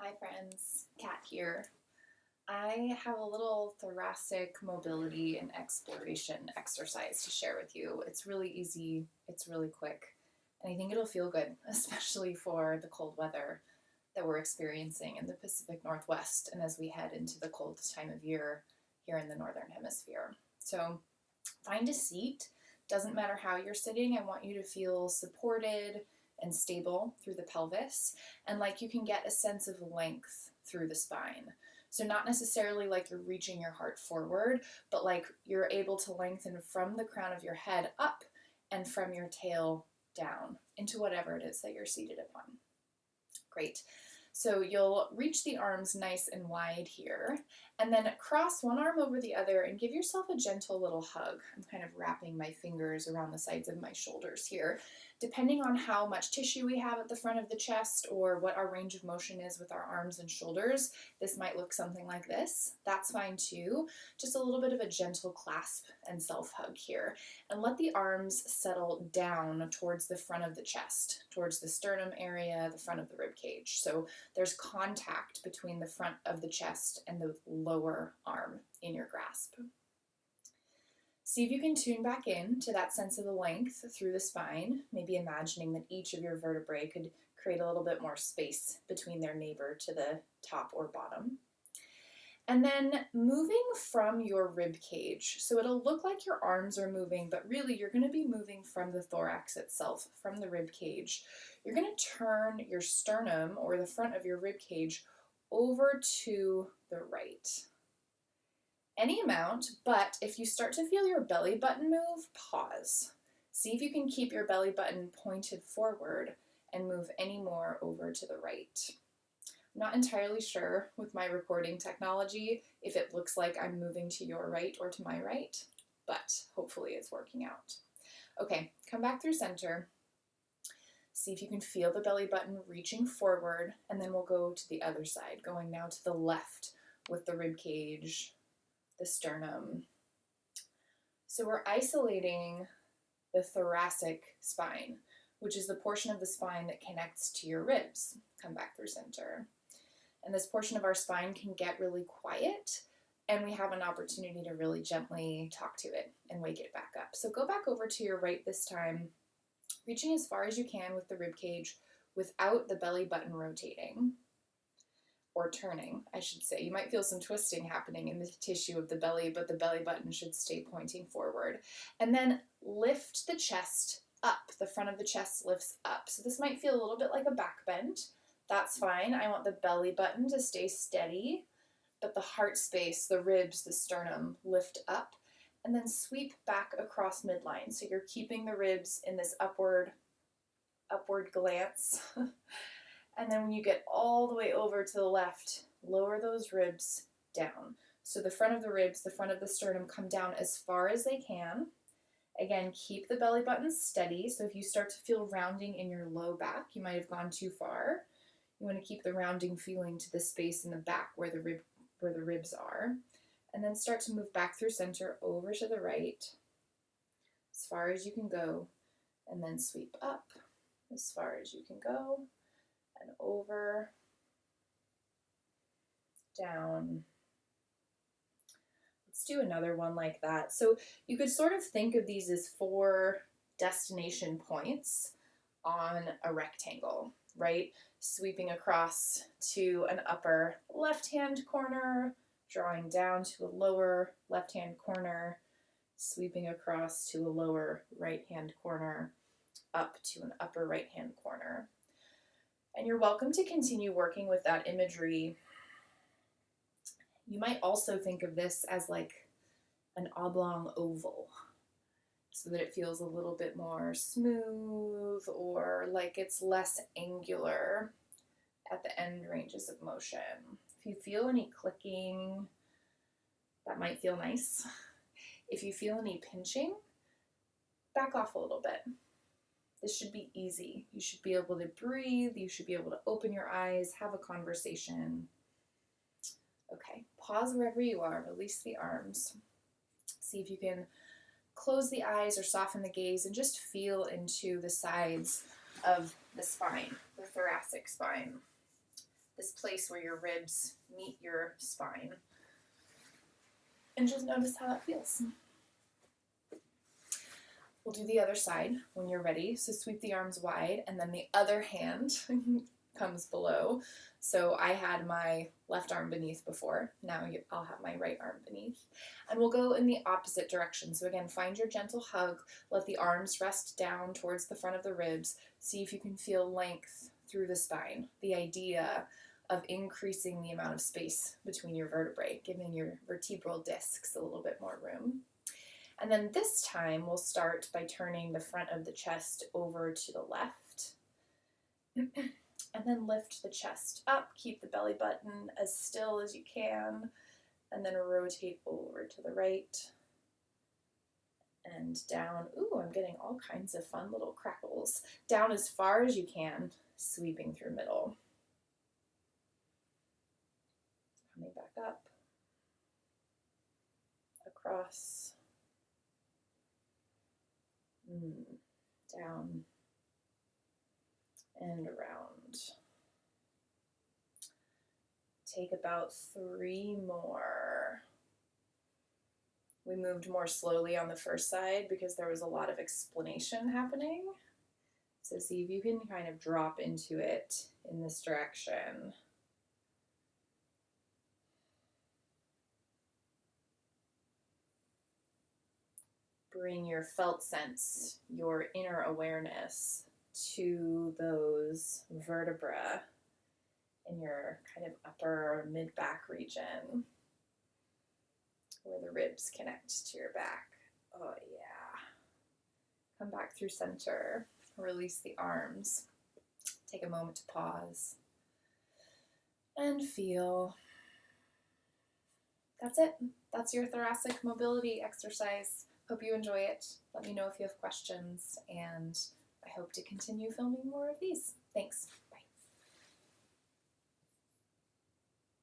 Hi friends, Kat here. I have a little thoracic mobility and exploration exercise to share with you. It's really easy, it's really quick, and I think it'll feel good, especially for the cold weather that we're experiencing in the Pacific Northwest and as we head into the coldest time of year here in the Northern Hemisphere. So find a seat. Doesn't matter how you're sitting, I want you to feel supported and stable through the pelvis, and like you can get a sense of length through the spine. So, not necessarily like you're reaching your heart forward, but like you're able to lengthen from the crown of your head up and from your tail down into whatever it is that you're seated upon. Great. So you'll reach the arms nice and wide here, and then cross one arm over the other and give yourself a gentle little hug. I'm kind of wrapping my fingers around the sides of my shoulders here. Depending on how much tissue we have at the front of the chest or what our range of motion is with our arms and shoulders, this might look something like this. That's fine too. Just a little bit of a gentle clasp and self-hug here. And let the arms settle down towards the front of the chest, towards the sternum area, the front of the rib cage. So there's contact between the front of the chest and the lower arm in your grasp. See if you can tune back in to that sense of the length through the spine, maybe imagining that each of your vertebrae could create a little bit more space between their neighbor to the top or bottom. And then moving from your rib cage. So it'll look like your arms are moving, but really you're going to be moving from the thorax itself, from the rib cage. You're going to turn your sternum or the front of your rib cage over to the right. Any amount, but if you start to feel your belly button move, pause. See if you can keep your belly button pointed forward and move any more over to the right. I'm not entirely sure with my recording technology if it looks like I'm moving to your right or to my right, but hopefully it's working out. Okay, come back through center. See if you can feel the belly button reaching forward, and then we'll go to the other side, going now to the left with the rib cage, the sternum. So we're isolating the thoracic spine, which is the portion of the spine that connects to your ribs. Come back through center. And this portion of our spine can get really quiet, and we have an opportunity to really gently talk to it and wake it back up. So go back over to your right this time, reaching as far as you can with the rib cage without the belly button rotating. Or turning, I should say. You might feel some twisting happening in the tissue of the belly, but the belly button should stay pointing forward. And then lift the chest up. The front of the chest lifts up. So this might feel a little bit like a back bend. That's fine. I want the belly button to stay steady, but the heart space, the ribs, the sternum lift up, and then sweep back across midline. So you're keeping the ribs in this upward glance. And then when you get all the way over to the left, lower those ribs down. So the front of the ribs, the front of the sternum come down as far as they can. Again, keep the belly button steady. So if you start to feel rounding in your low back, you might have gone too far. You want to keep the rounding feeling to the space in the back where the ribs are. And then start to move back through center over to the right as far as you can go. And then sweep up as far as you can go. And over, down. Let's do another one like that. So you could sort of think of these as 4 destination points on a rectangle, right? Sweeping across to an upper left-hand corner, drawing down to a lower left-hand corner, sweeping across to a lower right-hand corner, up to an upper right-hand corner. And you're welcome to continue working with that imagery. You might also think of this as like an oblong oval, so that it feels a little bit more smooth or like it's less angular at the end ranges of motion. If you feel any clicking, that might feel nice. If you feel any pinching, back off a little bit. This should be easy. You should be able to breathe. You should be able to open your eyes, have a conversation. Okay, pause wherever you are. Release the arms. See if you can close the eyes or soften the gaze and just feel into the sides of the spine, the thoracic spine. this place where your ribs meet your spine. And just notice how that feels. We'll do the other side when you're ready. So sweep the arms wide, and then the other hand comes below. So I had my left arm beneath before. Now I'll have my right arm beneath. And we'll go in the opposite direction. So again, find your gentle hug. Let the arms rest down towards the front of the ribs. See if you can feel length through the spine. The idea of increasing the amount of space between your vertebrae, giving your vertebral discs a little bit more room. And then this time we'll start by turning the front of the chest over to the left. And then lift the chest up, keep the belly button as still as you can, and then rotate over to the right and down. Ooh, I'm getting all kinds of fun little crackles. Down as far as you can, sweeping through middle. Coming back up, across, down, and around. Take about 3 more. We moved more slowly on the first side because there was a lot of explanation happening. So see if you can kind of drop into it in this direction. Bring your felt sense, your inner awareness to those vertebrae in your kind of upper mid-back region where the ribs connect to your back. Oh yeah. Come back through center. Release the arms. Take a moment to pause and feel. That's it. That's your thoracic mobility exercise. Hope you enjoy it. Let me know if you have questions, and I hope to continue filming more of these. Thanks.